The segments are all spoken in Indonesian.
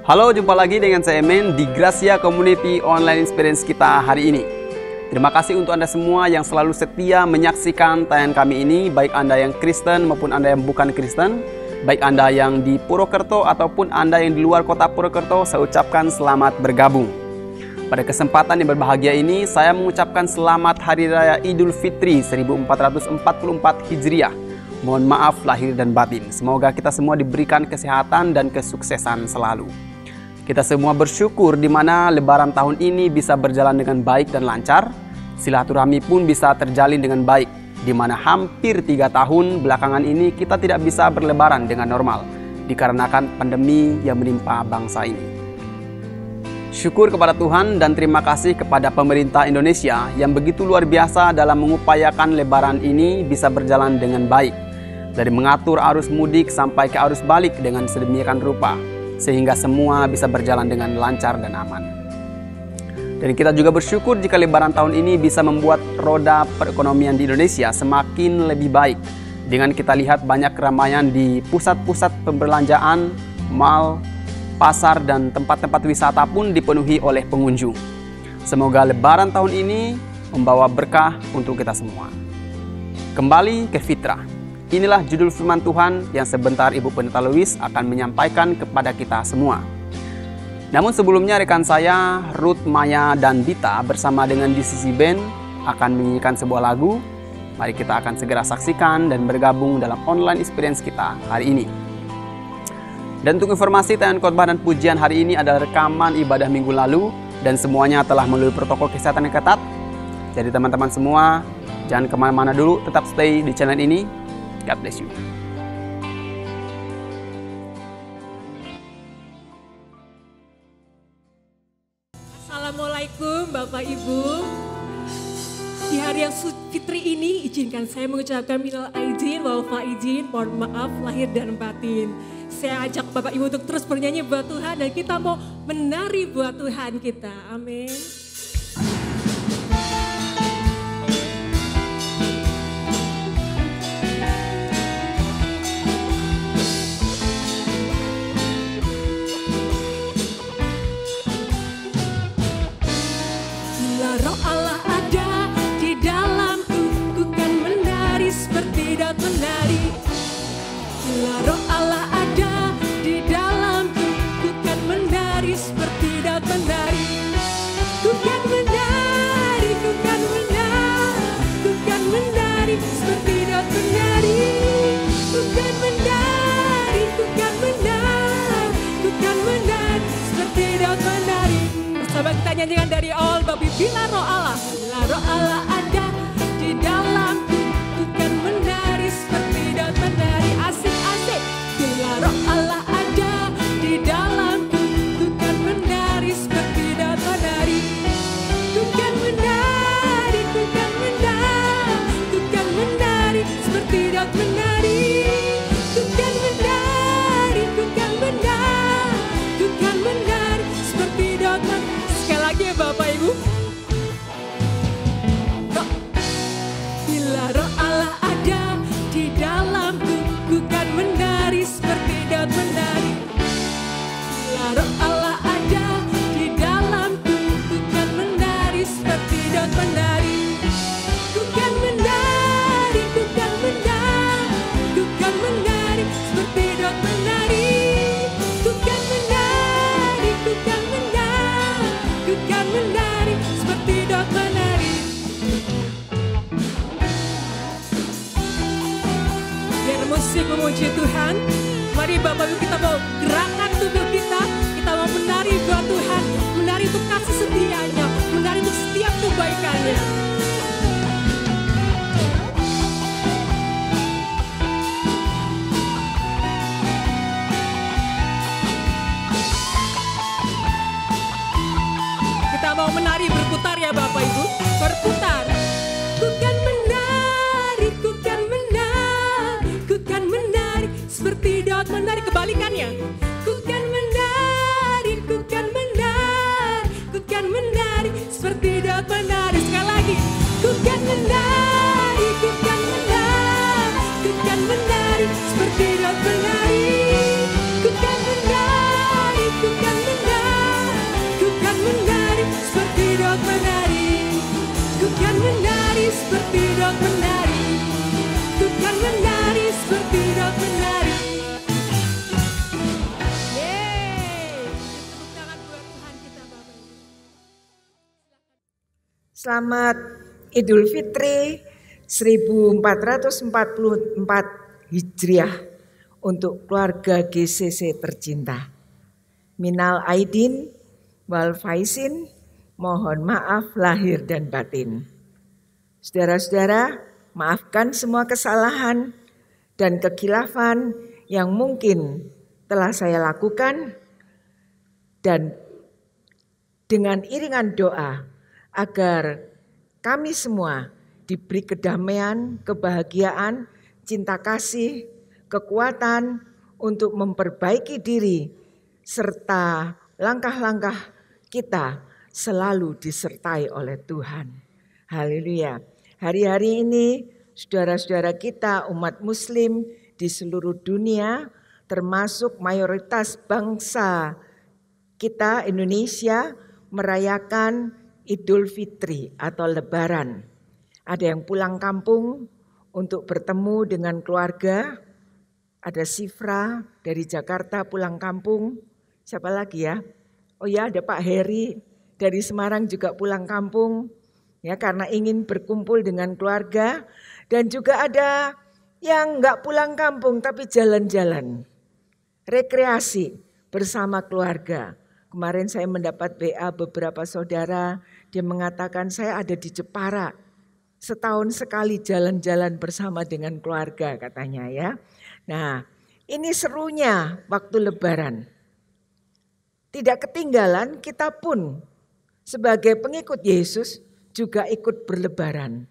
Halo, jumpa lagi dengan saya Men di Gracia Community Online Experience kita hari ini. Terima kasih untuk Anda semua yang selalu setia menyaksikan tayangan kami ini, baik Anda yang Kristen maupun Anda yang bukan Kristen, baik Anda yang di Purwokerto ataupun Anda yang di luar kota Purwokerto. Saya ucapkan selamat bergabung. Pada kesempatan yang berbahagia ini, saya mengucapkan selamat Hari Raya Idul Fitri 1444 Hijriah. Mohon maaf lahir dan batin. Semoga kita semua diberikan kesehatan dan kesuksesan selalu. Kita semua bersyukur di mana Lebaran tahun ini bisa berjalan dengan baik dan lancar. Silaturahmi pun bisa terjalin dengan baik, di mana hampir 3 tahun belakangan ini kita tidak bisa berlebaran dengan normal, dikarenakan pandemi yang menimpa bangsa ini. Syukur kepada Tuhan dan terima kasih kepada pemerintah Indonesia yang begitu luar biasa dalam mengupayakan Lebaran ini bisa berjalan dengan baik. Dari mengatur arus mudik sampai ke arus balik dengan sedemikian rupa, sehingga semua bisa berjalan dengan lancar dan aman. Dan kita juga bersyukur jika Lebaran tahun ini bisa membuat roda perekonomian di Indonesia semakin lebih baik. Dengan kita lihat banyak keramaian di pusat-pusat pembelanjaan, mal, pasar, dan tempat-tempat wisata pun dipenuhi oleh pengunjung. Semoga Lebaran tahun ini membawa berkah untuk kita semua. Kembali ke fitrah. Inilah judul firman Tuhan yang sebentar Ibu Pendeta Louis akan menyampaikan kepada kita semua. Namun sebelumnya rekan saya, Ruth, Maya, dan Dita bersama dengan DCC Band akan menyanyikan sebuah lagu. Mari kita akan segera saksikan dan bergabung dalam online experience kita hari ini. Dan untuk informasi, tayangan khotbah dan pujian hari ini adalah rekaman ibadah minggu lalu dan semuanya telah melalui protokol kesehatan yang ketat. Jadi teman-teman semua, jangan kemana-mana dulu, tetap stay di channel ini. God bless you. Assalamualaikum Bapak Ibu. Di hari yang fitri ini izinkan saya mengucapkan minal aidin wal faizin, mohon maaf lahir dan batin. Saya ajak Bapak Ibu untuk terus bernyanyi buat Tuhan dan kita mau menari buat Tuhan kita. Amin. Kita nyanyikan dari awal, babi bila roh Allah ada di dalamku, ku kan menari seperti daun menari. Asik-asik. Bila roh Allah ada di dalamku, ku kan menari seperti daun menari. Ku kan menari, ku kan menari, ku kan menari seperti daun menari. Ku kan menari, ku kan menari, ku kan menari seperti daun menari. Sekali lagi ya Bapak Ibu. Bila roh Allah ada di dalamku, ku kan menari seperti daun menari. Bila roh Allah ada di dalamku, ku kan menari seperti daun menari. Ku kan menari, ku kan menari, ku kan menari seperti daun menari. Ku kan menari, ku kan menari, ku kan menari seperti daun menari. Biar musik memuji Tuhan, mari Bapak Ibu kita mau gerakan tubuh kita mau menari buat Tuhan, menari untuk kasih setianya, menari untuk setiap kebaikannya. Kita mau menari berputar ya Bapak Ibu, berputar. Ku kan menari, ku kan menari, ku kan menari seperti daun menari, kebalikannya. Ku kan menari, ku kan menari, ku kan menari seperti daun menari. Sekali lagi. Ku kan menari, ku kan menari, ku kan menari seperti daun menari. Ku kan menari, ku kan Selamat Idul Fitri 1444 Hijriah untuk keluarga GCC tercinta. Minal aidin wal faizin, mohon maaf lahir dan batin. Saudara-saudara, maafkan semua kesalahan dan kekhilafan yang mungkin telah saya lakukan, dan dengan iringan doa agar kami semua diberi kedamaian, kebahagiaan, cinta kasih, kekuatan untuk memperbaiki diri, serta langkah-langkah kita selalu disertai oleh Tuhan. Haleluya. Hari-hari ini saudara-saudara kita umat muslim di seluruh dunia, termasuk mayoritas bangsa kita Indonesia, merayakan Idul Fitri atau Lebaran. Ada yang pulang kampung untuk bertemu dengan keluarga. Ada Sifra dari Jakarta pulang kampung. Siapa lagi ya? Oh ya, ada Pak Heri dari Semarang juga pulang kampung. Ya, karena ingin berkumpul dengan keluarga. Dan juga ada yang enggak pulang kampung tapi jalan-jalan. Rekreasi bersama keluarga. Kemarin saya mendapat WA beberapa saudara, dia mengatakan saya ada di Jepara. Setahun sekali jalan-jalan bersama dengan keluarga katanya ya. Nah, ini serunya waktu Lebaran. Tidak ketinggalan kita pun sebagai pengikut Yesus juga ikut berlebaran.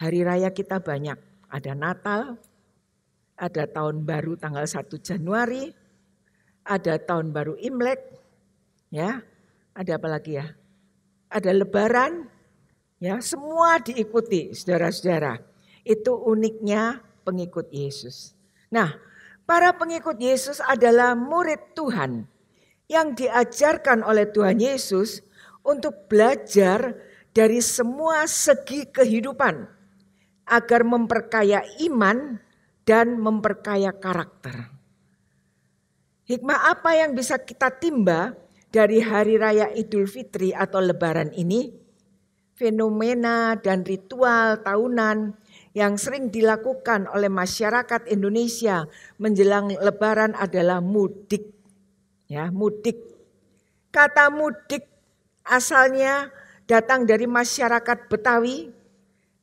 Hari raya kita banyak, ada Natal, ada tahun baru tanggal 1 Januari, ada tahun baru Imlek, ya, ada apa lagi ya? Ada Lebaran, ya, semua diikuti, saudara-saudara. Itu uniknya pengikut Yesus. Nah, para pengikut Yesus adalah murid Tuhan yang diajarkan oleh Tuhan Yesus untuk belajar dari semua segi kehidupan agar memperkaya iman dan memperkaya karakter. Hikmah apa yang bisa kita timba dari hari raya Idul Fitri atau Lebaran ini? Fenomena dan ritual tahunan yang sering dilakukan oleh masyarakat Indonesia menjelang Lebaran adalah mudik. Ya, mudik. Kata mudik asalnya datang dari masyarakat Betawi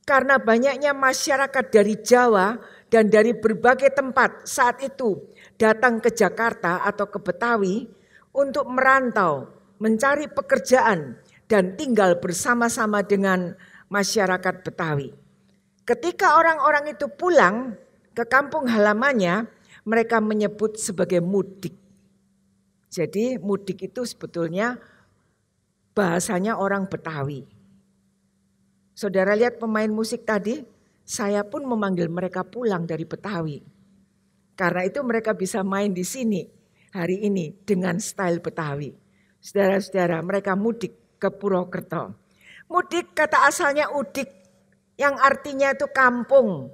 karena banyaknya masyarakat dari Jawa dan dari berbagai tempat saat itu datang ke Jakarta atau ke Betawi untuk merantau, mencari pekerjaan dan tinggal bersama-sama dengan masyarakat Betawi. Ketika orang-orang itu pulang ke kampung halamannya, mereka menyebut sebagai mudik. Jadi mudik itu sebetulnya bahasanya orang Betawi. Saudara lihat pemain musik tadi, saya pun memanggil mereka pulang dari Betawi. Karena itu mereka bisa main di sini hari ini dengan style Betawi. Saudara-saudara, mereka mudik ke Purwokerto. Mudik kata asalnya udik yang artinya itu kampung.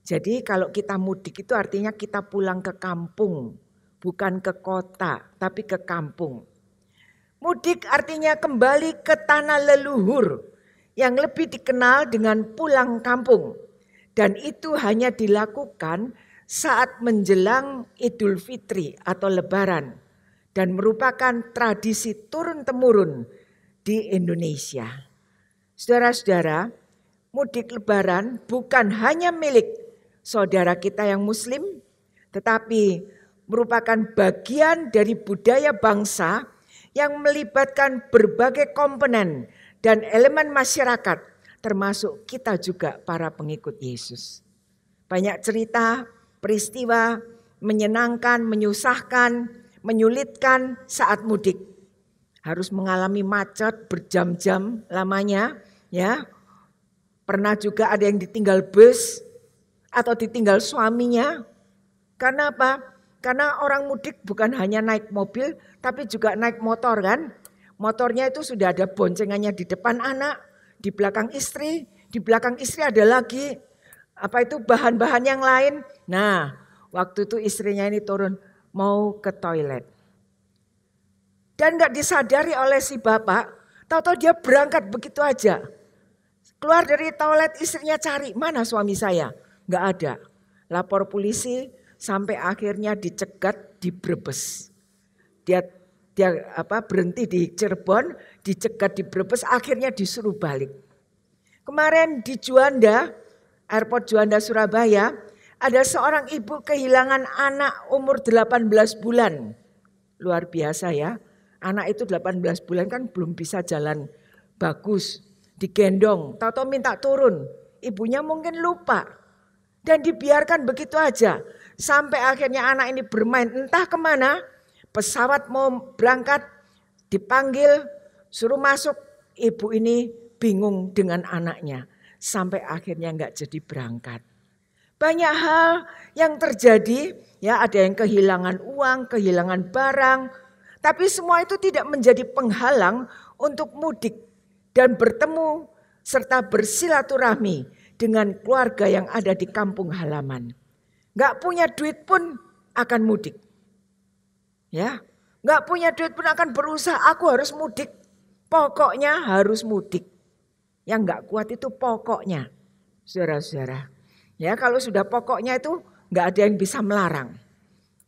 Jadi kalau kita mudik itu artinya kita pulang ke kampung, bukan ke kota, tapi ke kampung. Mudik artinya kembali ke tanah leluhur yang lebih dikenal dengan pulang kampung. Dan itu hanya dilakukan saat menjelang Idul Fitri atau Lebaran. Dan merupakan tradisi turun-temurun di Indonesia. Saudara-saudara, mudik Lebaran bukan hanya milik saudara kita yang muslim, tetapi merupakan bagian dari budaya bangsa yang melibatkan berbagai komponen dan elemen masyarakat, termasuk kita juga para pengikut Yesus. Banyak cerita, peristiwa, menyenangkan, menyusahkan, menyulitkan saat mudik. Harus mengalami macet berjam-jam lamanya, ya. Pernah juga ada yang ditinggal bus atau ditinggal suaminya. Karena apa? Karena orang mudik bukan hanya naik mobil, tapi juga naik motor kan. Motornya itu sudah ada boncengannya di depan anak, di belakang istri ada lagi bahan-bahan yang lain. Nah, waktu itu istrinya ini turun mau ke toilet. Dan gak disadari oleh si bapak, Tahu-tahu dia berangkat begitu aja. Keluar dari toilet istrinya cari, mana suami saya? Nggak ada. Lapor polisi sampai akhirnya dicegat di Brebes. Dia berhenti di Cirebon, dicegat di Brebes, akhirnya disuruh balik. Kemarin di Juanda, airport Juanda Surabaya, ada seorang ibu kehilangan anak umur 18 bulan. Luar biasa ya. Anak itu 18 bulan kan belum bisa jalan bagus. Digendong, tahu-tahu minta turun. Ibunya mungkin lupa. Dan dibiarkan begitu aja. Sampai akhirnya anak ini bermain entah kemana. Pesawat mau berangkat, dipanggil, suruh masuk. Ibu ini bingung dengan anaknya. Sampai akhirnya enggak jadi berangkat. Banyak hal yang terjadi. Ya, ada yang kehilangan uang, kehilangan barang. Tapi semua itu tidak menjadi penghalang untuk mudik dan bertemu serta bersilaturahmi dengan keluarga yang ada di kampung halaman. Gak punya duit pun akan mudik. Ya, gak punya duit pun akan berusaha, aku harus mudik. Pokoknya harus mudik. Yang gak kuat itu pokoknya, saudara-saudara. Ya, kalau sudah pokoknya itu gak ada yang bisa melarang.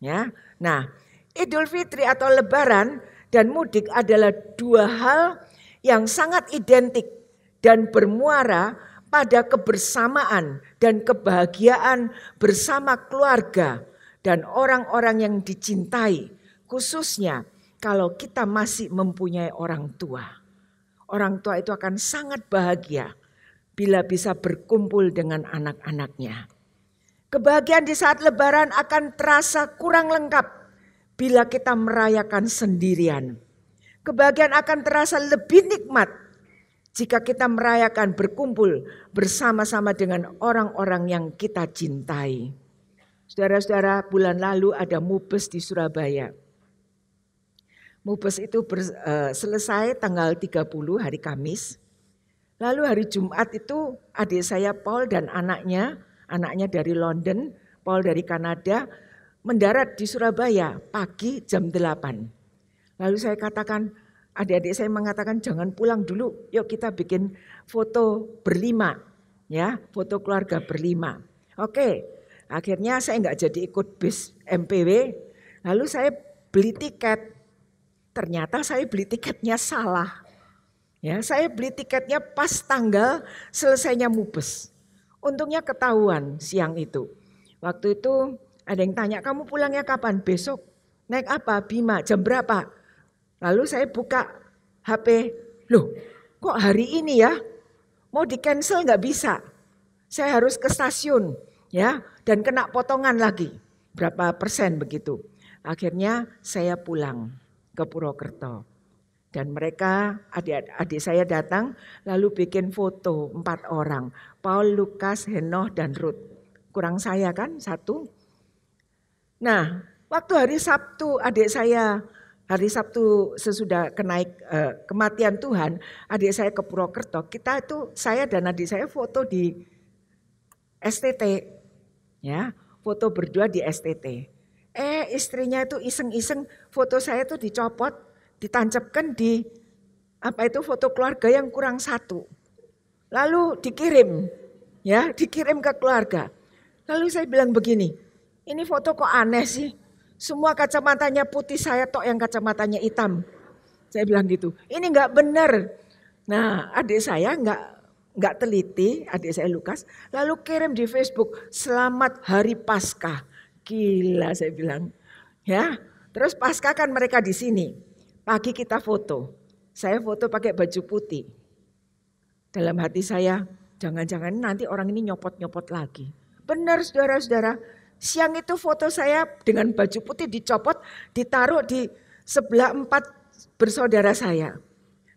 Ya, nah, Idul Fitri atau Lebaran dan mudik adalah dua hal yang sangat identik dan bermuara pada kebersamaan dan kebahagiaan bersama keluarga dan orang-orang yang dicintai. Khususnya kalau kita masih mempunyai orang tua. Orang tua itu akan sangat bahagia bila bisa berkumpul dengan anak-anaknya. Kebahagiaan di saat Lebaran akan terasa kurang lengkap bila kita merayakan sendirian. Kebahagiaan akan terasa lebih nikmat jika kita merayakan berkumpul bersama-sama dengan orang-orang yang kita cintai. Saudara-saudara, bulan lalu ada Mubes di Surabaya. Mubes itu selesai tanggal 30 hari Kamis. Lalu hari Jumat itu adik saya Paul dan anaknya dari London, Paul dari Kanada, mendarat di Surabaya pagi jam 8. Lalu saya katakan, adik-adik saya mengatakan jangan pulang dulu, yuk kita bikin foto berlima. Ya, foto keluarga berlima. Oke, akhirnya saya enggak jadi ikut bis MPW, lalu saya beli tiket. Ternyata saya beli tiketnya salah. Ya, saya beli tiketnya pas tanggal selesainya Mubes. Untungnya ketahuan siang itu. Waktu itu ada yang tanya, kamu pulangnya kapan? Besok. Naik apa? Bima. Jam berapa? Lalu saya buka HP. Loh, kok hari ini ya? Mau di cancel nggak bisa. Saya harus ke stasiun. Ya, dan kena potongan lagi. Berapa persen begitu. Akhirnya saya pulang ke Purwokerto. Dan mereka, adik saya datang lalu bikin foto 4 orang. Paul, Lukas, Henoh, dan Ruth. Kurang saya kan 1. Nah, waktu hari Sabtu adik saya, hari Sabtu sesudah kematian Tuhan, adik saya ke Purwokerto, saya dan adik saya foto di STT. Ya, foto berdua di STT. Istrinya itu iseng-iseng foto saya itu dicopot, ditancapkan di foto keluarga yang kurang 1. Lalu dikirim ke keluarga. Lalu saya bilang begini, ini foto kok aneh sih, semua kacamatanya putih, saya tok yang kacamatanya hitam. Saya bilang gitu, ini nggak benar. Nah, adik saya nggak teliti, adik saya Lukas, lalu kirim di Facebook, selamat hari Paskah. Gila saya bilang, ya. Terus Paskah kan mereka di sini. Pagi kita foto, saya foto pakai baju putih. Dalam hati saya, jangan-jangan nanti orang ini nyopot-nyopot lagi. Benar saudara-saudara, siang itu foto saya dengan baju putih dicopot, ditaruh di sebelah 4 bersaudara saya.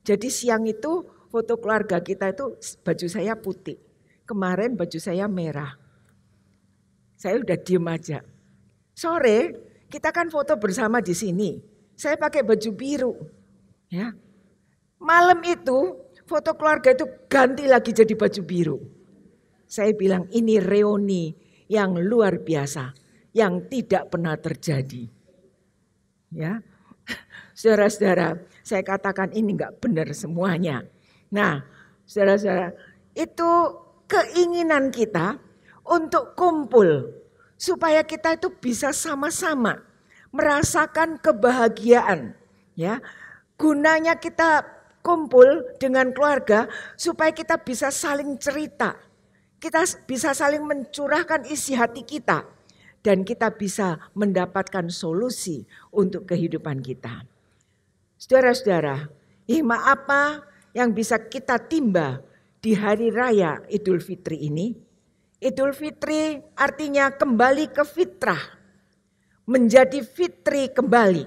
Jadi siang itu foto keluarga kita itu baju saya putih. Kemarin baju saya merah. Saya udah diem aja. Sore kita kan foto bersama di sini. Saya pakai baju biru. Ya. Malam itu foto keluarga itu ganti lagi jadi baju biru. Saya bilang ini reuni yang luar biasa, yang tidak pernah terjadi. Ya, Saudara-saudara, saya katakan ini enggak benar semuanya. Nah, saudara-saudara, itu keinginan kita untuk kumpul supaya kita itu bisa sama-sama merasakan kebahagiaan, ya. Gunanya kita kumpul dengan keluarga supaya kita bisa saling cerita. Kita bisa saling mencurahkan isi hati kita dan kita bisa mendapatkan solusi untuk kehidupan kita. Saudara-saudara, hikmah apa yang bisa kita timba di hari raya Idul Fitri ini? Idul Fitri artinya kembali ke fitrah, menjadi fitri kembali.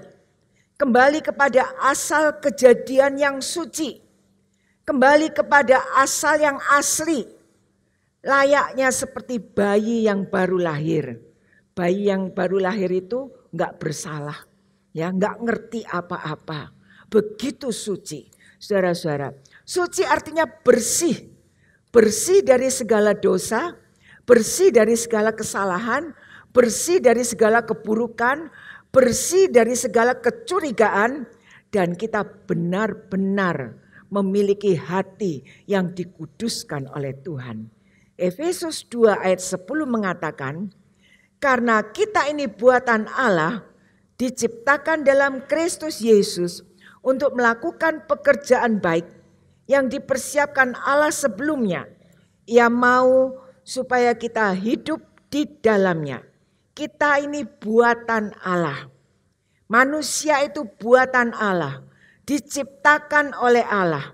Kembali kepada asal kejadian yang suci. Kembali kepada asal yang asli. Layaknya seperti bayi yang baru lahir. Bayi yang baru lahir itu enggak bersalah. Ya, enggak ngerti apa-apa. Begitu suci. Saudara-saudara, suci artinya bersih. Bersih dari segala dosa, bersih dari segala kesalahan, bersih dari segala keburukan, bersih dari segala kecurigaan, dan kita benar-benar memiliki hati yang dikuduskan oleh Tuhan. Efesus 2 ayat 10 mengatakan, karena kita ini buatan Allah, diciptakan dalam Kristus Yesus untuk melakukan pekerjaan baik yang dipersiapkan Allah sebelumnya. Ia mau supaya kita hidup di dalamnya. Kita ini buatan Allah. Manusia itu buatan Allah. Diciptakan oleh Allah.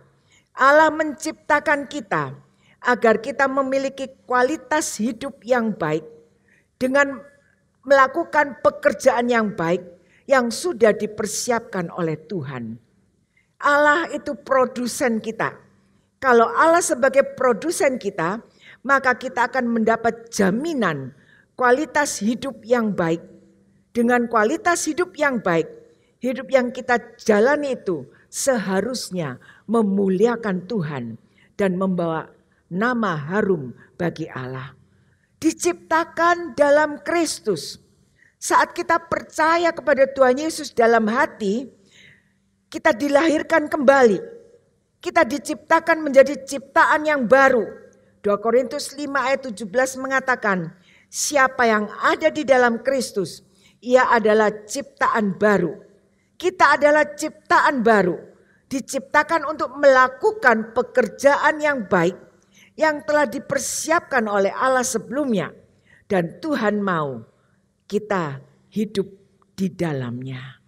Allah menciptakan kita agar kita memiliki kualitas hidup yang baik. Dengan melakukan pekerjaan yang baik yang sudah dipersiapkan oleh Tuhan. Allah itu produsen kita. Kalau Allah sebagai produsen kita, maka kita akan mendapat jaminan kualitas hidup yang baik. Dengan kualitas hidup yang baik, hidup yang kita jalani itu seharusnya memuliakan Tuhan dan membawa nama harum bagi Allah. Diciptakan dalam Kristus. Saat kita percaya kepada Tuhan Yesus dalam hati, kita dilahirkan kembali. Kita diciptakan menjadi ciptaan yang baru. 2 Korintus 5 ayat 17 mengatakan, siapa yang ada di dalam Kristus, ia adalah ciptaan baru. Kita adalah ciptaan baru. Diciptakan untuk melakukan pekerjaan yang baik yang telah dipersiapkan oleh Allah sebelumnya. Dan Tuhan mau kita hidup di dalamnya.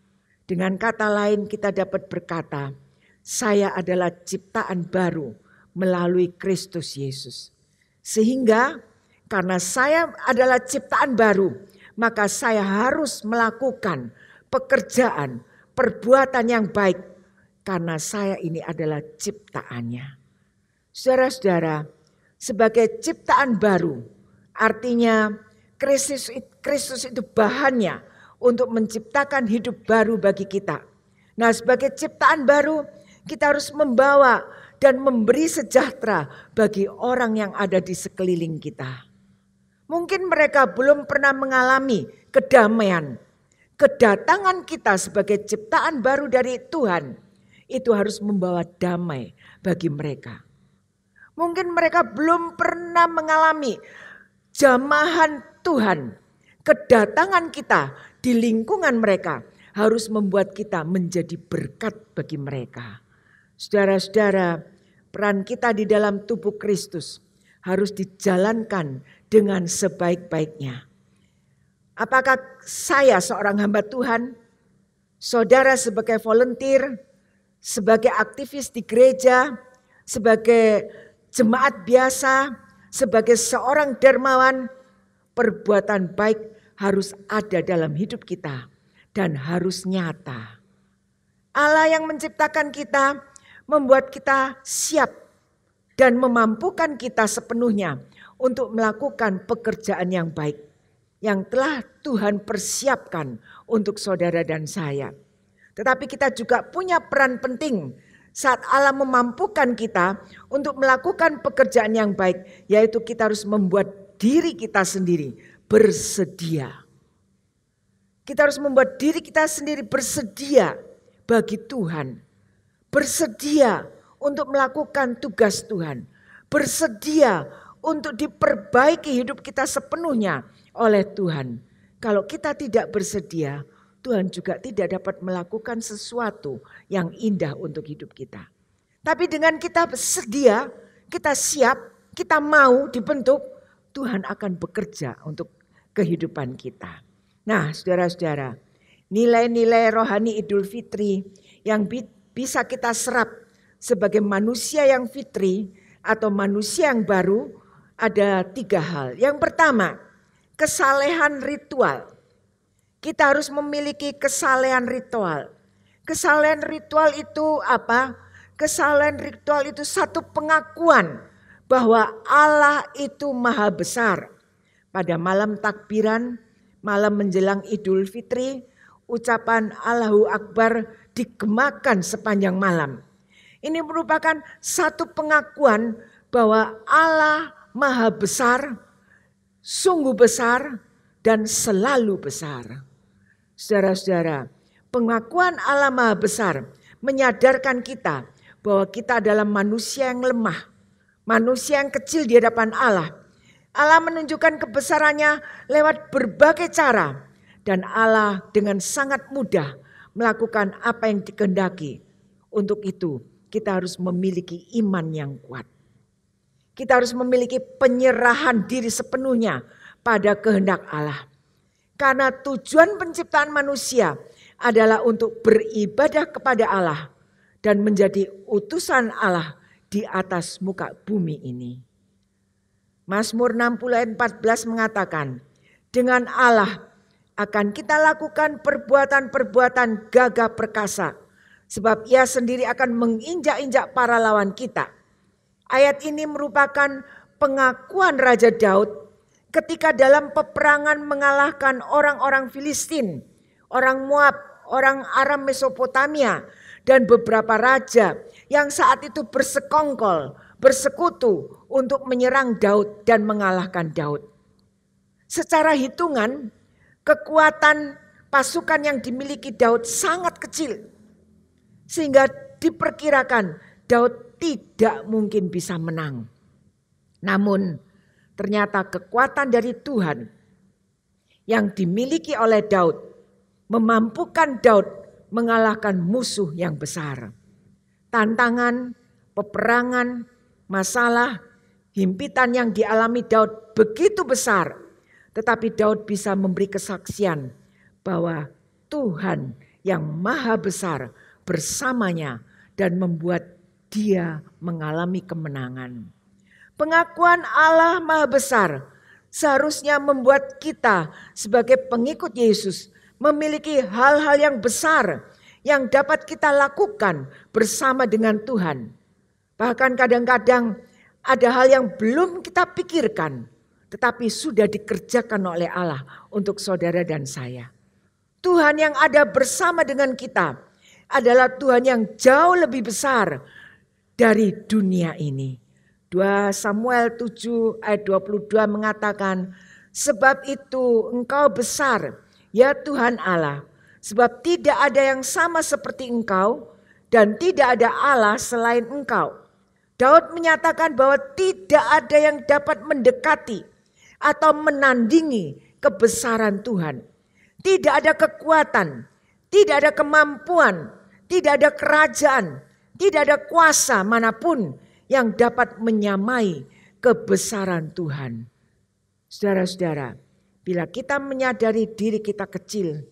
Dengan kata lain kita dapat berkata, saya adalah ciptaan baru melalui Kristus Yesus. Sehingga karena saya adalah ciptaan baru, maka saya harus melakukan pekerjaan, perbuatan yang baik. Karena saya ini adalah ciptaannya. Saudara-saudara, sebagai ciptaan baru, artinya Kristus itu bahannya untuk menciptakan hidup baru bagi kita. Nah, sebagai ciptaan baru, kita harus membawa dan memberi sejahtera bagi orang yang ada di sekeliling kita. Mungkin mereka belum pernah mengalami kedamaian. Kedatangan kita sebagai ciptaan baru dari Tuhan, itu harus membawa damai bagi mereka. Mungkin mereka belum pernah mengalami jamahan Tuhan. Kedatangan kita di lingkungan mereka harus membuat kita menjadi berkat bagi mereka. Saudara-saudara, peran kita di dalam tubuh Kristus harus dijalankan dengan sebaik-baiknya. Apakah saya seorang hamba Tuhan, saudara sebagai volunteer, sebagai aktivis di gereja, sebagai jemaat biasa, sebagai seorang dermawan, perbuatan baik harus ada dalam hidup kita dan harus nyata. Allah yang menciptakan kita membuat kita siap dan memampukan kita sepenuhnya untuk melakukan pekerjaan yang baik yang telah Tuhan persiapkan untuk saudara dan saya. Tetapi kita juga punya peran penting saat Allah memampukan kita untuk melakukan pekerjaan yang baik, yaitu kita harus membuat diri kita sendiri bersedia. Kita harus membuat diri kita sendiri bersedia bagi Tuhan. Bersedia untuk melakukan tugas Tuhan. Bersedia untuk diperbaiki hidup kita sepenuhnya oleh Tuhan. Kalau kita tidak bersedia, Tuhan juga tidak dapat melakukan sesuatu yang indah untuk hidup kita. Tapi dengan kita bersedia, kita siap, kita mau dibentuk, Tuhan akan bekerja untuk kehidupan kita. Nah, saudara-saudara, nilai-nilai rohani Idul Fitri yang bisa kita serap sebagai manusia yang fitri atau manusia yang baru ada 3 hal. Yang pertama, kesalehan ritual. Kita harus memiliki kesalehan ritual. Kesalehan ritual itu apa? Kesalehan ritual itu satu pengakuan bahwa Allah itu maha besar. Pada malam takbiran, malam menjelang Idul Fitri, ucapan Allahu Akbar digemakan sepanjang malam. Ini merupakan satu pengakuan bahwa Allah maha besar, sungguh besar, dan selalu besar. Saudara-saudara, pengakuan Allah maha besar menyadarkan kita bahwa kita adalah manusia yang lemah, manusia yang kecil di hadapan Allah. Allah menunjukkan kebesarannya lewat berbagai cara, dan Allah dengan sangat mudah melakukan apa yang dikehendaki. Untuk itu, kita harus memiliki iman yang kuat. Kita harus memiliki penyerahan diri sepenuhnya pada kehendak Allah. Karena tujuan penciptaan manusia adalah untuk beribadah kepada Allah dan menjadi utusan Allah di atas muka bumi ini. Mazmur 60 ayat 14 mengatakan, dengan Allah akan kita lakukan perbuatan-perbuatan gagah perkasa, sebab ia sendiri akan menginjak-injak para lawan kita. Ayat ini merupakan pengakuan Raja Daud ketika dalam peperangan mengalahkan orang-orang Filistin, orang Moab, orang Aram Mesopotamia, dan beberapa raja yang saat itu bersekongkol, bersekutu untuk menyerang Daud dan mengalahkan Daud. Secara hitungan, kekuatan pasukan yang dimiliki Daud sangat kecil, sehingga diperkirakan Daud tidak mungkin bisa menang. Namun ternyata kekuatan dari Tuhan yang dimiliki oleh Daud memampukan Daud mengalahkan musuh yang besar. Tantangan, peperangan, masalah, himpitan yang dialami Daud begitu besar. Tetapi Daud bisa memberi kesaksian bahwa Tuhan yang maha besar bersamanya dan membuat dia mengalami kemenangan. Pengakuan Allah maha besar seharusnya membuat kita sebagai pengikut Yesus memiliki hal-hal yang besar yang dapat kita lakukan bersama dengan Tuhan. Bahkan kadang-kadang ada hal yang belum kita pikirkan, tetapi sudah dikerjakan oleh Allah untuk saudara dan saya. Tuhan yang ada bersama dengan kita adalah Tuhan yang jauh lebih besar dari dunia ini. 2 Samuel 7 ayat 22 mengatakan, sebab itu engkau besar, ya Tuhan Allah, sebab tidak ada yang sama seperti engkau dan tidak ada Allah selain engkau. Daud menyatakan bahwa tidak ada yang dapat mendekati atau menandingi kebesaran Tuhan. Tidak ada kekuatan, tidak ada kemampuan, tidak ada kerajaan, tidak ada kuasa manapun yang dapat menyamai kebesaran Tuhan. Saudara-saudara, bila kita menyadari diri kita kecil,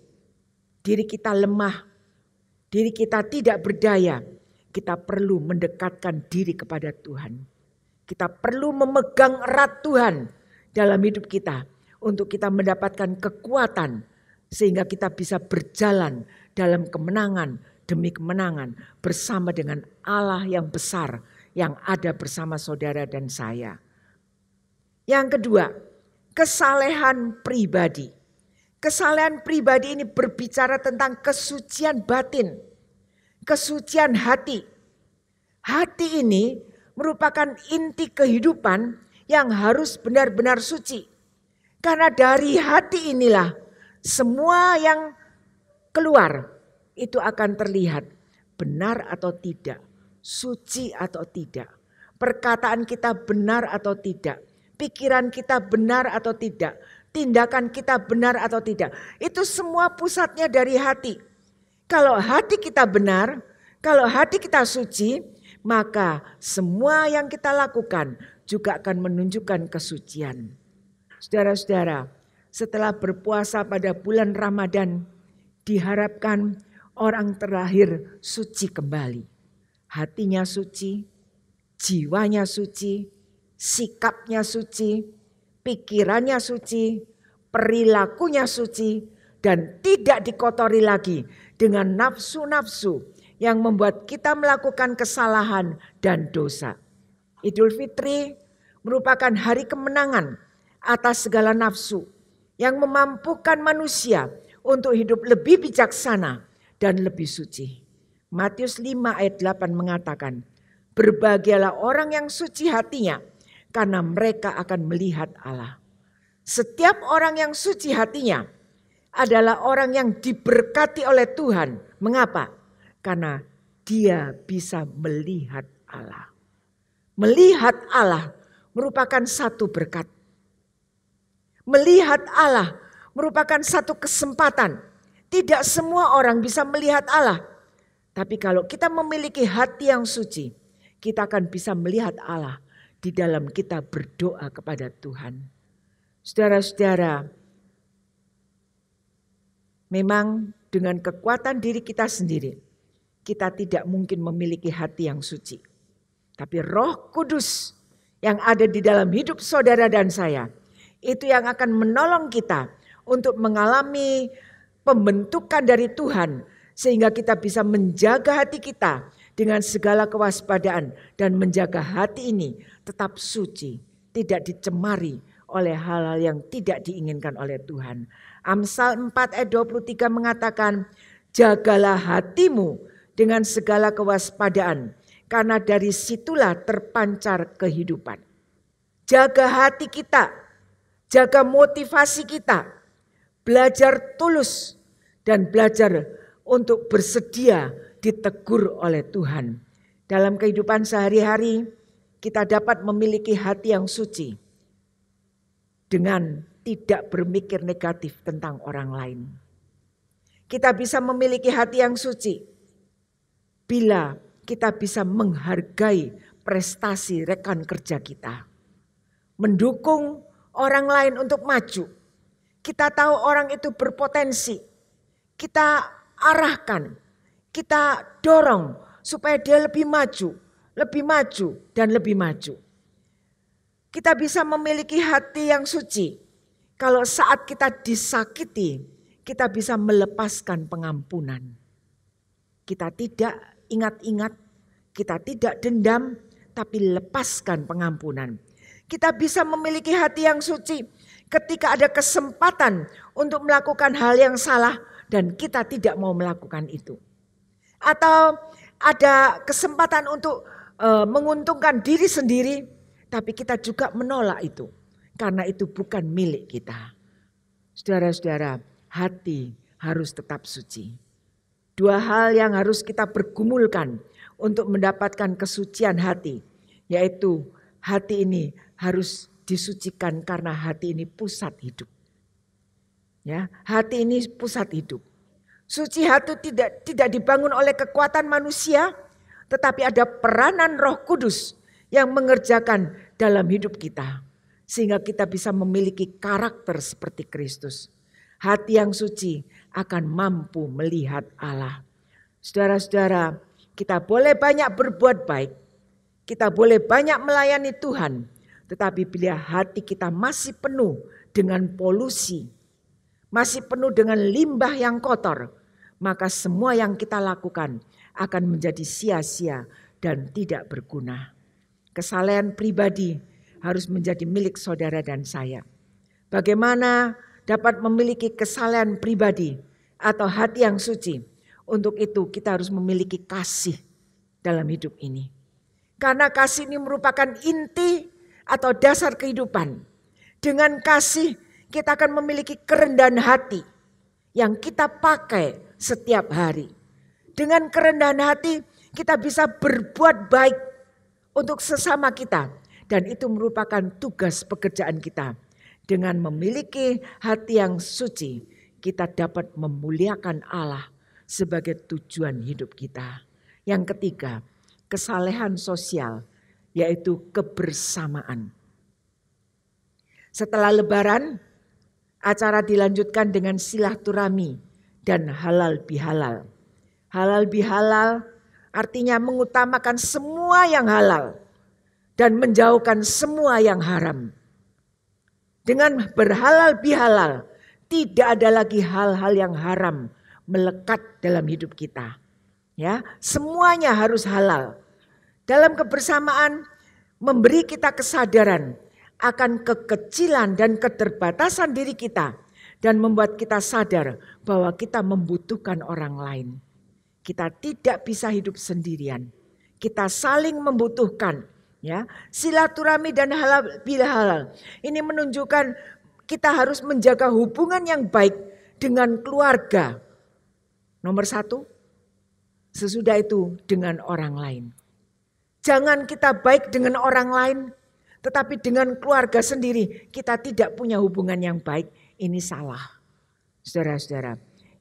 diri kita lemah, diri kita tidak berdaya, kita perlu mendekatkan diri kepada Tuhan. Kita perlu memegang erat Tuhan dalam hidup kita untuk kita mendapatkan kekuatan sehingga kita bisa berjalan dalam kemenangan demi kemenangan bersama dengan Allah yang besar yang ada bersama saudara dan saya. Yang kedua, kesalehan pribadi. Kesalehan pribadi ini berbicara tentang kesucian batin, kesucian hati. Hati ini merupakan inti kehidupan yang harus benar-benar suci. Karena dari hati inilah semua yang keluar itu akan terlihat benar atau tidak, suci atau tidak. Perkataan kita benar atau tidak, pikiran kita benar atau tidak, tindakan kita benar atau tidak. Itu semua pusatnya dari hati. Kalau hati kita benar, kalau hati kita suci, maka semua yang kita lakukan juga akan menunjukkan kesucian. Saudara-saudara, setelah berpuasa pada bulan Ramadan, diharapkan orang terakhir suci kembali. Hatinya suci, jiwanya suci, sikapnya suci, pikirannya suci, perilakunya suci, dan tidak dikotori lagi dengan nafsu-nafsu yang membuat kita melakukan kesalahan dan dosa. Idul Fitri merupakan hari kemenangan atas segala nafsu yang memampukan manusia untuk hidup lebih bijaksana dan lebih suci. Matius 5 ayat 8 mengatakan, berbahagialah orang yang suci hatinya karena mereka akan melihat Allah. Setiap orang yang suci hatinya adalah orang yang diberkati oleh Tuhan. Mengapa? Karena dia bisa melihat Allah. Melihat Allah merupakan satu berkat. Melihat Allah merupakan satu kesempatan. Tidak semua orang bisa melihat Allah. Tapi kalau kita memiliki hati yang suci, kita akan bisa melihat Allah di dalam kita berdoa kepada Tuhan. Saudara-saudara, memang dengan kekuatan diri kita sendiri, kita tidak mungkin memiliki hati yang suci. Tapi Roh Kudus yang ada di dalam hidup saudara dan saya, itu yang akan menolong kita untuk mengalami pembentukan dari Tuhan. Sehingga kita bisa menjaga hati kita dengan segala kewaspadaan. Dan menjaga hati ini tetap suci, tidak dicemari oleh hal-hal yang tidak diinginkan oleh Tuhan. Amsal 4 ayat 23 mengatakan, jagalah hatimu dengan segala kewaspadaan, karena dari situlah terpancar kehidupan. Jaga hati kita, jaga motivasi kita, belajar tulus dan belajar untuk bersedia ditegur oleh Tuhan. Dalam kehidupan sehari-hari kita dapat memiliki hati yang suci dengan tidak berpikir negatif tentang orang lain. Kita bisa memiliki hati yang suci bila kita bisa menghargai prestasi rekan kerja kita. Mendukung orang lain untuk maju. Kita tahu orang itu berpotensi. Kita arahkan, kita dorong supaya dia lebih maju dan lebih maju. Kita bisa memiliki hati yang suci. Kalau saat kita disakiti, kita bisa melepaskan pengampunan. Kita tidak ingat-ingat, kita tidak dendam, tapi lepaskan pengampunan. Kita bisa memiliki hati yang suci ketika ada kesempatan untuk melakukan hal yang salah dan kita tidak mau melakukan itu. Atau ada kesempatan untuk menguntungkan diri sendiri, tapi kita juga menolak itu. Karena itu bukan milik kita. Saudara-saudara, hati harus tetap suci. Dua hal yang harus kita pergumulkan untuk mendapatkan kesucian hati. Yaitu hati ini harus disucikan karena hati ini pusat hidup. Ya, hati ini pusat hidup. Suci hati tidak dibangun oleh kekuatan manusia, tetapi ada peranan Roh Kudus yang mengerjakan dalam hidup kita. Sehingga kita bisa memiliki karakter seperti Kristus. Hati yang suci akan mampu melihat Allah. Saudara-saudara, kita boleh banyak berbuat baik. Kita boleh banyak melayani Tuhan. Tetapi bila hati kita masih penuh dengan polusi, masih penuh dengan limbah yang kotor, maka semua yang kita lakukan akan menjadi sia-sia dan tidak berguna. Kesalehan pribadi harus menjadi milik saudara dan saya. Bagaimana dapat memiliki kesalehan pribadi atau hati yang suci? Untuk itu kita harus memiliki kasih dalam hidup ini. Karena kasih ini merupakan inti atau dasar kehidupan. Dengan kasih kita akan memiliki kerendahan hati yang kita pakai setiap hari. Dengan kerendahan hati kita bisa berbuat baik untuk sesama kita. Dan itu merupakan tugas pekerjaan kita. Dengan memiliki hati yang suci, kita dapat memuliakan Allah sebagai tujuan hidup kita. Yang ketiga, kesalehan sosial, yaitu kebersamaan. Setelah Lebaran, acara dilanjutkan dengan silaturahmi dan halal bihalal. Halal bihalal artinya mengutamakan semua yang halal dan menjauhkan semua yang haram. Dengan berhalal bihalal, tidak ada lagi hal-hal yang haram melekat dalam hidup kita. Ya, semuanya harus halal. Dalam kebersamaan memberi kita kesadaran akan kekecilan dan keterbatasan diri kita dan membuat kita sadar bahwa kita membutuhkan orang lain. Kita tidak bisa hidup sendirian. Kita saling membutuhkan. Ya, silaturahmi dan halal bihalal ini menunjukkan kita harus menjaga hubungan yang baik dengan keluarga. Nomor 1, sesudah itu dengan orang lain. Jangan kita baik dengan orang lain, tetapi dengan keluarga sendiri kita tidak punya hubungan yang baik. Ini salah. Saudara-saudara,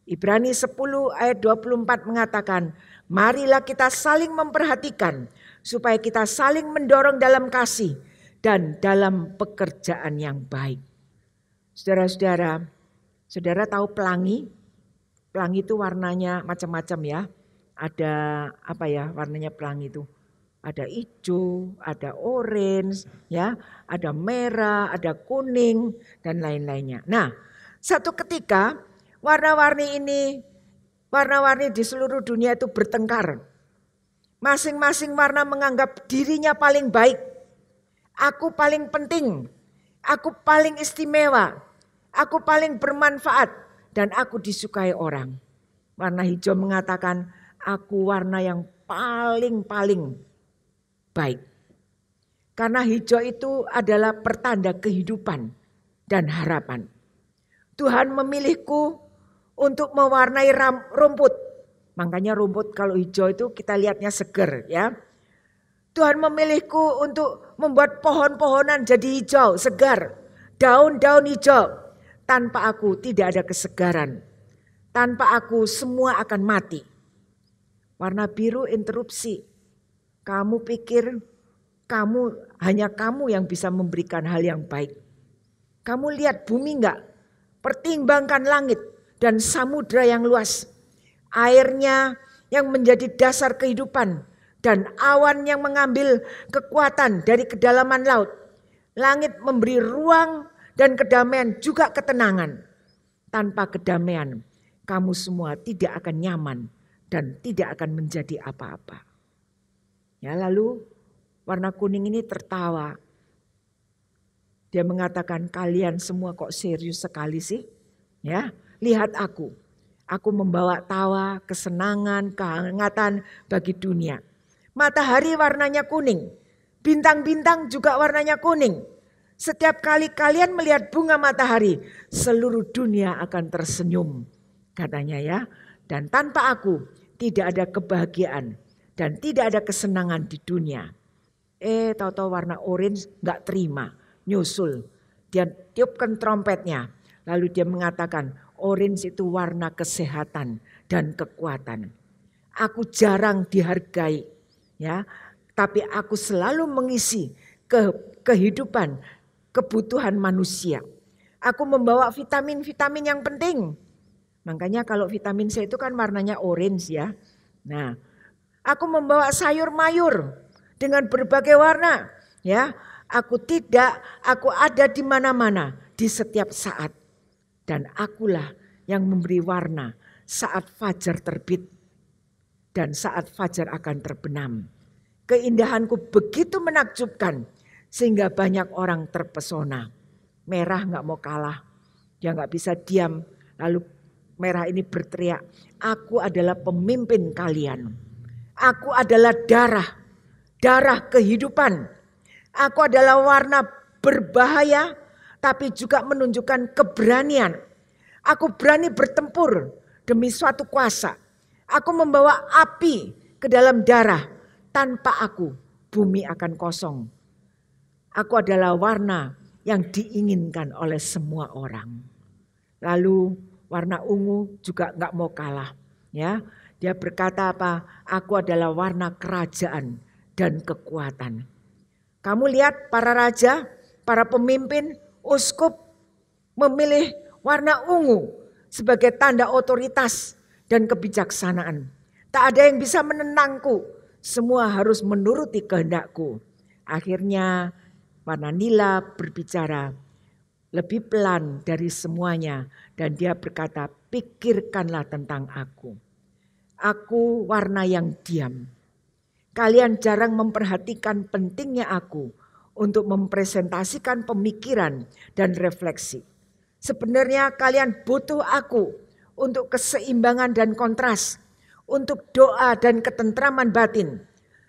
Ibrani 10 ayat 24 mengatakan, marilah kita saling memperhatikan supaya kita saling mendorong dalam kasih dan dalam pekerjaan yang baik. Saudara-saudara, saudara tahu pelangi? Pelangi itu warnanya macam-macam ya. Ada apa ya warnanya pelangi itu? Ada hijau, ada orange, ya, ada merah, ada kuning dan lain-lainnya. Nah, satu ketika warna-warni di seluruh dunia itu bertengkar. Masing-masing warna menganggap dirinya paling baik. Aku paling penting, aku paling istimewa, aku paling bermanfaat dan aku disukai orang. Warna hijau mengatakan aku warna yang paling baik. Karena hijau itu adalah pertanda kehidupan dan harapan. Tuhan memilihku untuk mewarnai rumput. Makanya rumput kalau hijau itu kita lihatnya seger ya. Tuhan memilihku untuk membuat pohon-pohonan jadi hijau, segar. Daun-daun hijau. Tanpa aku tidak ada kesegaran. Tanpa aku semua akan mati. Warna biru interupsi. Kamu pikir hanya kamu yang bisa memberikan hal yang baik. Kamu lihat bumi enggak? Pertimbangkan langit dan samudra yang luas. Airnya yang menjadi dasar kehidupan dan awan yang mengambil kekuatan dari kedalaman laut. Langit memberi ruang dan kedamaian juga ketenangan. Tanpa kedamaian kamu semua tidak akan nyaman dan tidak akan menjadi apa-apa. Ya, lalu warna kuning ini tertawa. Dia mengatakan kalian semua kok serius sekali sih? Ya, lihat aku. Aku membawa tawa, kesenangan, kehangatan bagi dunia. Matahari warnanya kuning. Bintang-bintang juga warnanya kuning. Setiap kali kalian melihat bunga matahari, seluruh dunia akan tersenyum. Katanya ya. Dan tanpa aku tidak ada kebahagiaan dan tidak ada kesenangan di dunia. Tahu-tahu warna orange gak terima. Nyusul. Dia tiupkan trompetnya. Lalu dia mengatakan, orange itu warna kesehatan dan kekuatan. Aku jarang dihargai, ya, tapi aku selalu mengisi kehidupan, kebutuhan manusia. Aku membawa vitamin-vitamin yang penting. Makanya kalau vitamin C itu kan warnanya orange ya. Nah, aku membawa sayur mayur dengan berbagai warna, ya. Aku ada di mana-mana di setiap saat. Dan akulah yang memberi warna saat fajar terbit dan saat fajar akan terbenam. Keindahanku begitu menakjubkan sehingga banyak orang terpesona. Merah gak mau kalah, dia gak bisa diam. Lalu merah ini berteriak, aku adalah pemimpin kalian. Aku adalah darah kehidupan. Aku adalah warna berbahaya tapi juga menunjukkan keberanian. Aku berani bertempur demi suatu kuasa. Aku membawa api ke dalam darah. Tanpa aku, bumi akan kosong. Aku adalah warna yang diinginkan oleh semua orang. Lalu warna ungu juga gak mau kalah. Ya, dia berkata apa? Aku adalah warna kerajaan dan kekuatan. Kamu lihat para raja, para pemimpin, uskup memilih warna ungu sebagai tanda otoritas dan kebijaksanaan. Tak ada yang bisa menenangku, semua harus menuruti kehendakku. Akhirnya warna nila berbicara lebih pelan dari semuanya dan dia berkata, pikirkanlah tentang aku. Aku warna yang diam. Kalian jarang memperhatikan pentingnya aku untuk mempresentasikan pemikiran dan refleksi. Sebenarnya kalian butuh aku untuk keseimbangan dan kontras, untuk doa dan ketentraman batin.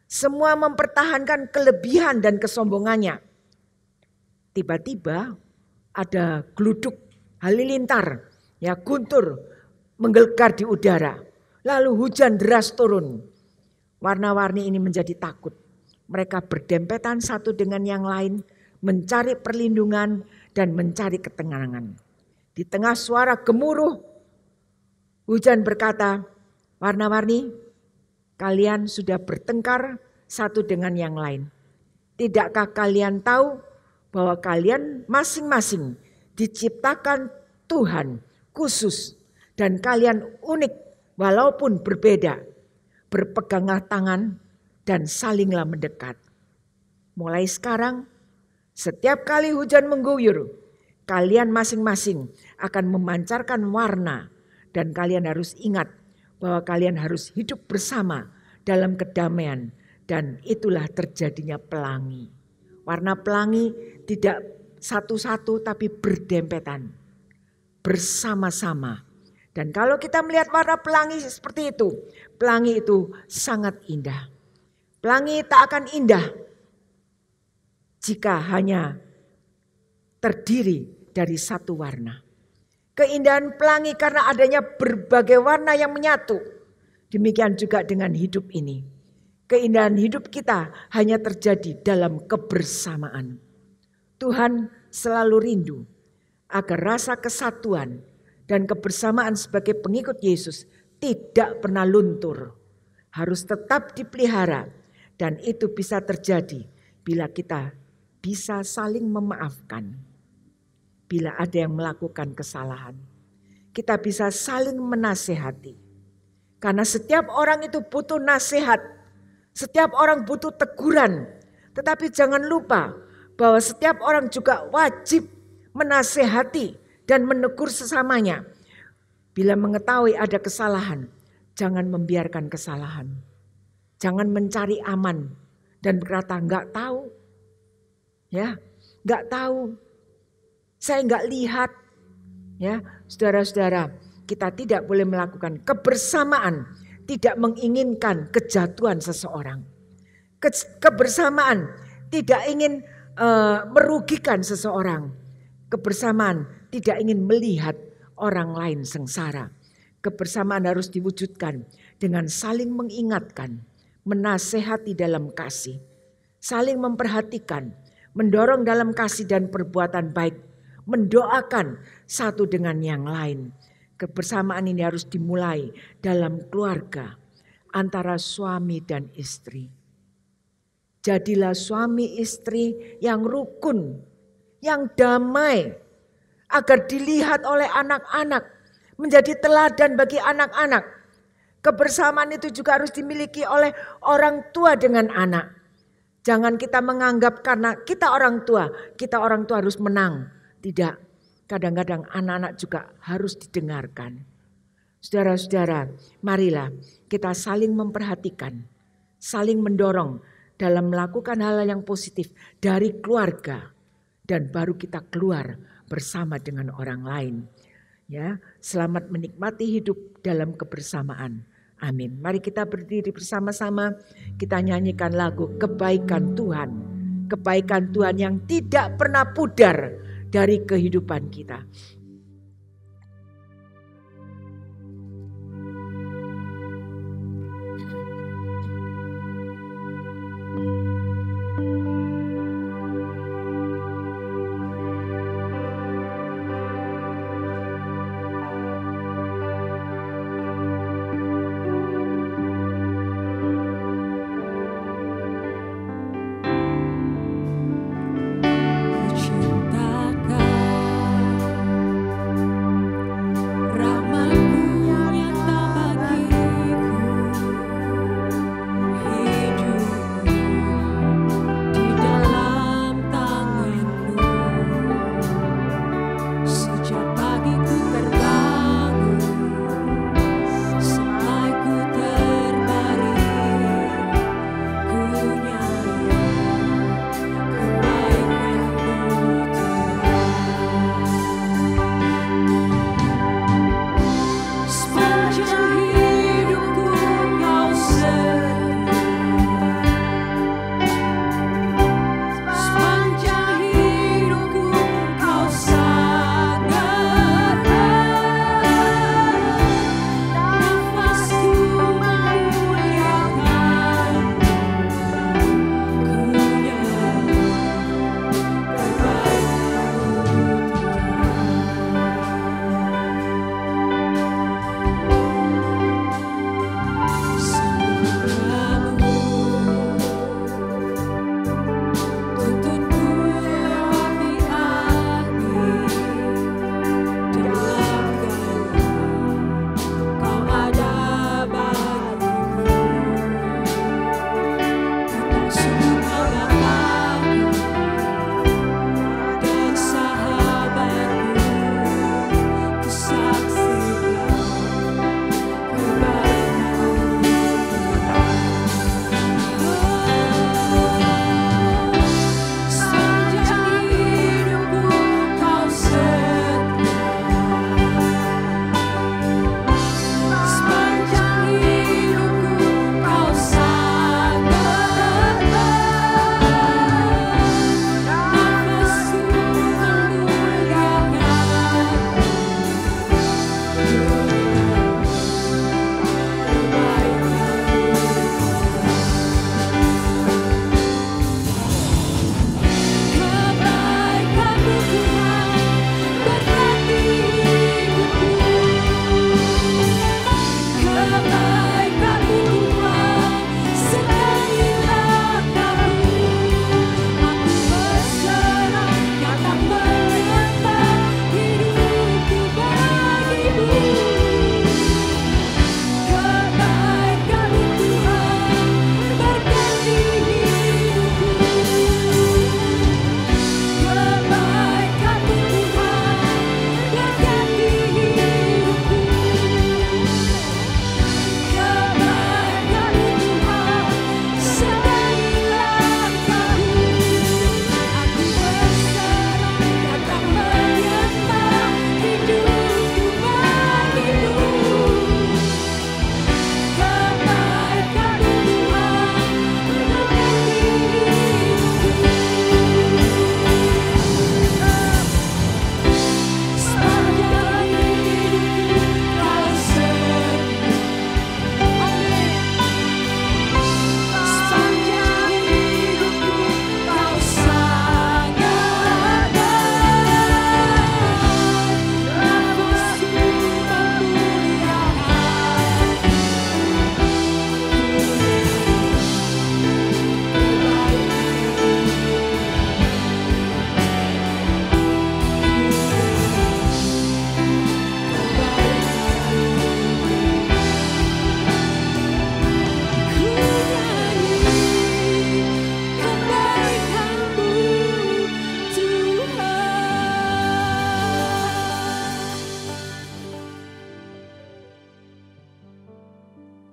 Semua mempertahankan kelebihan dan kesombongannya. Tiba-tiba ada gluduk halilintar, ya guntur menggelegar di udara. Lalu hujan deras turun. Warna-warni ini menjadi takut. Mereka berdempetan satu dengan yang lain, mencari perlindungan dan mencari ketenangan. Di tengah suara gemuruh, hujan berkata, warna-warni, kalian sudah bertengkar satu dengan yang lain. Tidakkah kalian tahu bahwa kalian masing-masing diciptakan Tuhan khusus dan kalian unik walaupun berbeda. Berpeganglah tangan dan salinglah mendekat. Mulai sekarang, setiap kali hujan mengguyur, kalian masing-masing akan memancarkan warna dan kalian harus ingat bahwa kalian harus hidup bersama dalam kedamaian dan itulah terjadinya pelangi. Warna pelangi tidak satu-satu tapi berdempetan, bersama-sama. Dan kalau kita melihat warna pelangi seperti itu, pelangi itu sangat indah. Pelangi tak akan indah jika hanya terdiri dari satu warna. Keindahan pelangi karena adanya berbagai warna yang menyatu. Demikian juga dengan hidup ini. Keindahan hidup kita hanya terjadi dalam kebersamaan. Tuhan selalu rindu agar rasa kesatuan dan kebersamaan sebagai pengikut Yesus tidak pernah luntur. Harus tetap dipelihara dan itu bisa terjadi bila kita bisa saling memaafkan. Bila ada yang melakukan kesalahan, kita bisa saling menasehati. Karena setiap orang itu butuh nasihat, setiap orang butuh teguran. Tetapi jangan lupa bahwa setiap orang juga wajib menasehati dan menegur sesamanya. Bila mengetahui ada kesalahan, jangan membiarkan kesalahan. Jangan mencari aman dan berkata enggak tahu. Ya, enggak tahu. Saya enggak lihat. Ya, saudara-saudara, kita tidak boleh melakukan kebersamaan, tidak menginginkan kejatuhan seseorang. Kebersamaan tidak ingin merugikan seseorang. Kebersamaan tidak ingin melihat orang lain sengsara. Kebersamaan harus diwujudkan dengan saling mengingatkan, menasehati dalam kasih, saling memperhatikan, mendorong dalam kasih dan perbuatan baik, mendoakan satu dengan yang lain. Kebersamaan ini harus dimulai dalam keluarga antara suami dan istri. Jadilah suami istri yang rukun, yang damai, agar dilihat oleh anak-anak, menjadi teladan bagi anak-anak. Kebersamaan itu juga harus dimiliki oleh orang tua dengan anak. Jangan kita menganggap karena kita orang tua harus menang. Tidak, kadang-kadang anak-anak juga harus didengarkan. Saudara-saudara, marilah kita saling memperhatikan, saling mendorong dalam melakukan hal yang positif dari keluarga. Dan baru kita keluar bersama dengan orang lain. Ya, selamat menikmati hidup dalam kebersamaan. Amin. Mari kita berdiri bersama-sama, kita nyanyikan lagu Kebaikan Tuhan. Kebaikan Tuhan yang tidak pernah pudar dari kehidupan kita.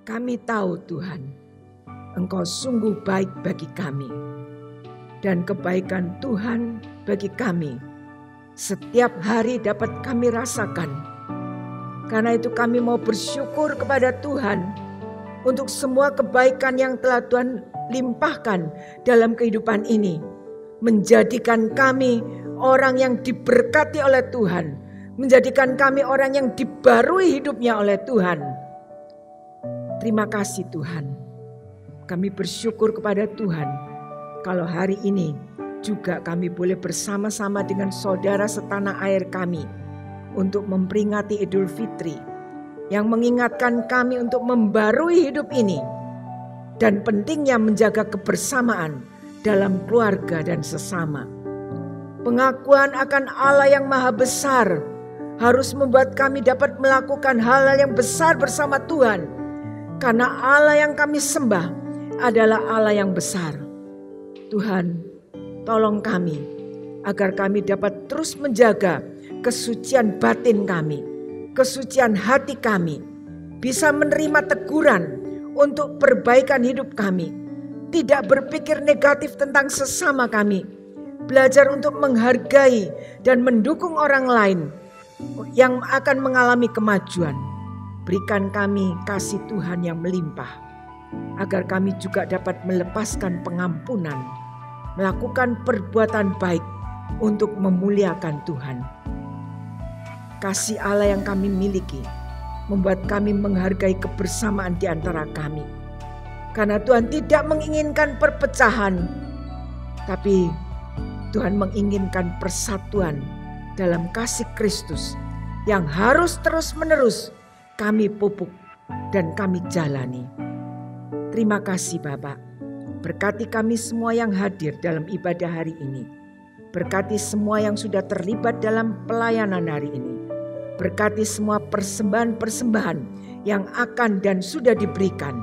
Kami tahu Tuhan, Engkau sungguh baik bagi kami. Dan kebaikan Tuhan bagi kami setiap hari dapat kami rasakan. Karena itu kami mau bersyukur kepada Tuhan untuk semua kebaikan yang telah Tuhan limpahkan dalam kehidupan ini. Menjadikan kami orang yang diberkati oleh Tuhan. Menjadikan kami orang yang dibarui hidupnya oleh Tuhan. Terima kasih Tuhan. Kami bersyukur kepada Tuhan. Kalau hari ini juga kami boleh bersama-sama dengan saudara setanah air kami. Untuk memperingati Idul Fitri. Yang mengingatkan kami untuk membarui hidup ini. Dan pentingnya menjaga kebersamaan dalam keluarga dan sesama. Pengakuan akan Allah yang maha besar harus membuat kami dapat melakukan hal-hal yang besar bersama Tuhan. Karena Allah yang kami sembah adalah Allah yang besar. Tuhan, tolong kami agar kami dapat terus menjaga kesucian batin kami, kesucian hati kami, bisa menerima teguran untuk perbaikan hidup kami. Tidak berpikir negatif tentang sesama kami. Belajar untuk menghargai dan mendukung orang lain yang akan mengalami kemajuan. Berikan kami kasih Tuhan yang melimpah. Agar kami juga dapat melepaskan pengampunan. Melakukan perbuatan baik untuk memuliakan Tuhan. Kasih Allah yang kami miliki membuat kami menghargai kebersamaan di antara kami. Karena Tuhan tidak menginginkan perpecahan, tapi Tuhan menginginkan persatuan dalam kasih Kristus yang harus terus-menerus kami pupuk dan kami jalani. Terima kasih Bapak. Berkati kami semua yang hadir dalam ibadah hari ini. Berkati semua yang sudah terlibat dalam pelayanan hari ini. Berkati semua persembahan-persembahan yang akan dan sudah diberikan.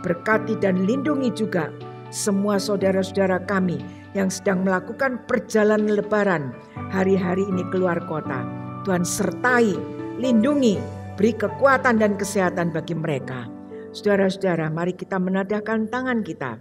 Berkati dan lindungi juga semua saudara-saudara kami yang sedang melakukan perjalanan lebaran hari-hari ini keluar kota. Tuhan sertai, lindungi, beri kekuatan dan kesehatan bagi mereka. Saudara-saudara, mari kita menadahkan tangan kita.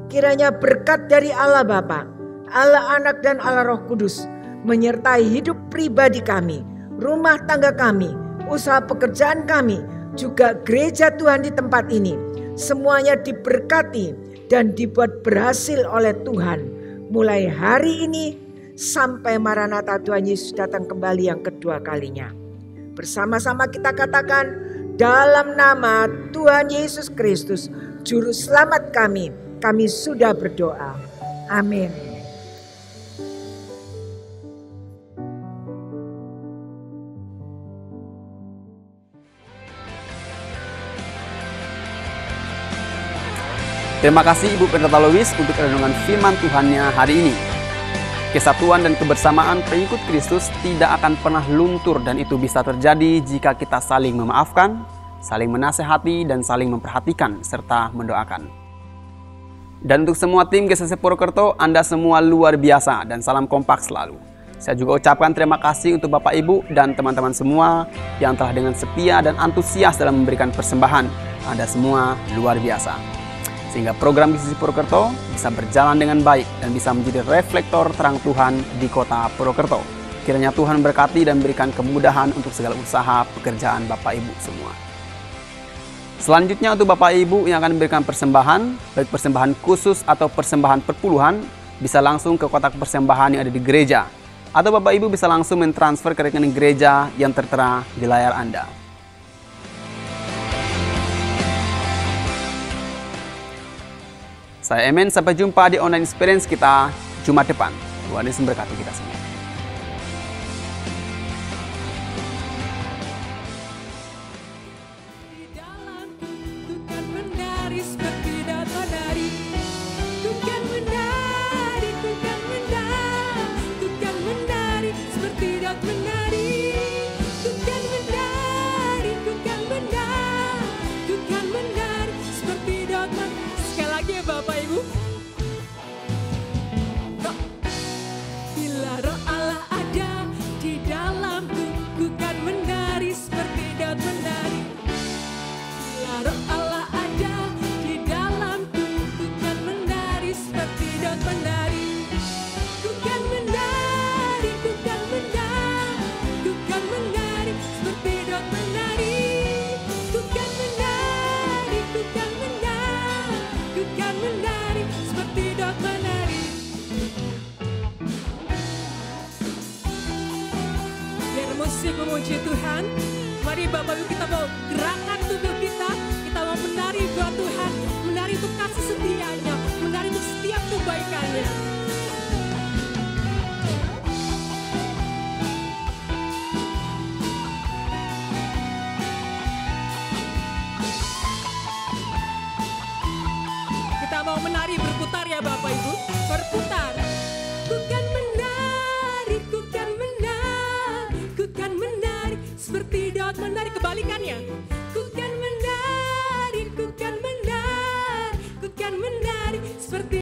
Kiranya berkat dari Allah Bapa, Allah Anak dan Allah Roh Kudus menyertai hidup pribadi kami, rumah tangga kami, usaha pekerjaan kami, juga gereja Tuhan di tempat ini. Semuanya diberkati dan dibuat berhasil oleh Tuhan. Mulai hari ini sampai Maranatha Tuhan Yesus datang kembali yang kedua kalinya. Bersama-sama kita katakan, dalam nama Tuhan Yesus Kristus, Juru Selamat kami sudah berdoa. Amin. Terima kasih Ibu Pendeta Lois untuk renungan firman Tuhannya hari ini. Kesatuan dan kebersamaan pengikut Kristus tidak akan pernah luntur dan itu bisa terjadi jika kita saling memaafkan, saling menasehati dan saling memperhatikan serta mendoakan. Dan untuk semua tim GCC Purwokerto, Anda semua luar biasa dan salam kompak selalu. Saya juga ucapkan terima kasih untuk Bapak Ibu dan teman-teman semua yang telah dengan setia dan antusias dalam memberikan persembahan. Anda semua luar biasa. Sehingga program GCC Purwokerto bisa berjalan dengan baik dan bisa menjadi reflektor terang Tuhan di kota Purwokerto. Kiranya Tuhan berkati dan berikan kemudahan untuk segala usaha pekerjaan Bapak Ibu semua. Selanjutnya untuk Bapak Ibu yang akan memberikan persembahan, baik persembahan khusus atau persembahan perpuluhan, bisa langsung ke kotak persembahan yang ada di gereja. Atau Bapak Ibu bisa langsung mentransfer ke rekening gereja yang tertera di layar Anda. Saya Emen, sampai jumpa di online experience kita Jumat depan. Tuhan Yesus memberkati kita semua. Di dalamku, ku kan menari seperti matahari. Ku kan menari, ku kan menari, ku kan menari seperti daun menari. Ku kan menari, ku kan menari, ku kan menari seperti daun menari. Sekali lagi ya Bapak Ibu. Bila asik memuji Tuhan. Mari Bapak Ibu kita mau gerakan tubuh kita mau menari buat Tuhan, menari untuk kasih setianya, menari untuk setiap kebaikannya. Kita mau menari berputar ya Bapak Ibu, berputar. Ku kan menari, ku kan menari, ku kan menari seperti Daud menari, kebalikannya.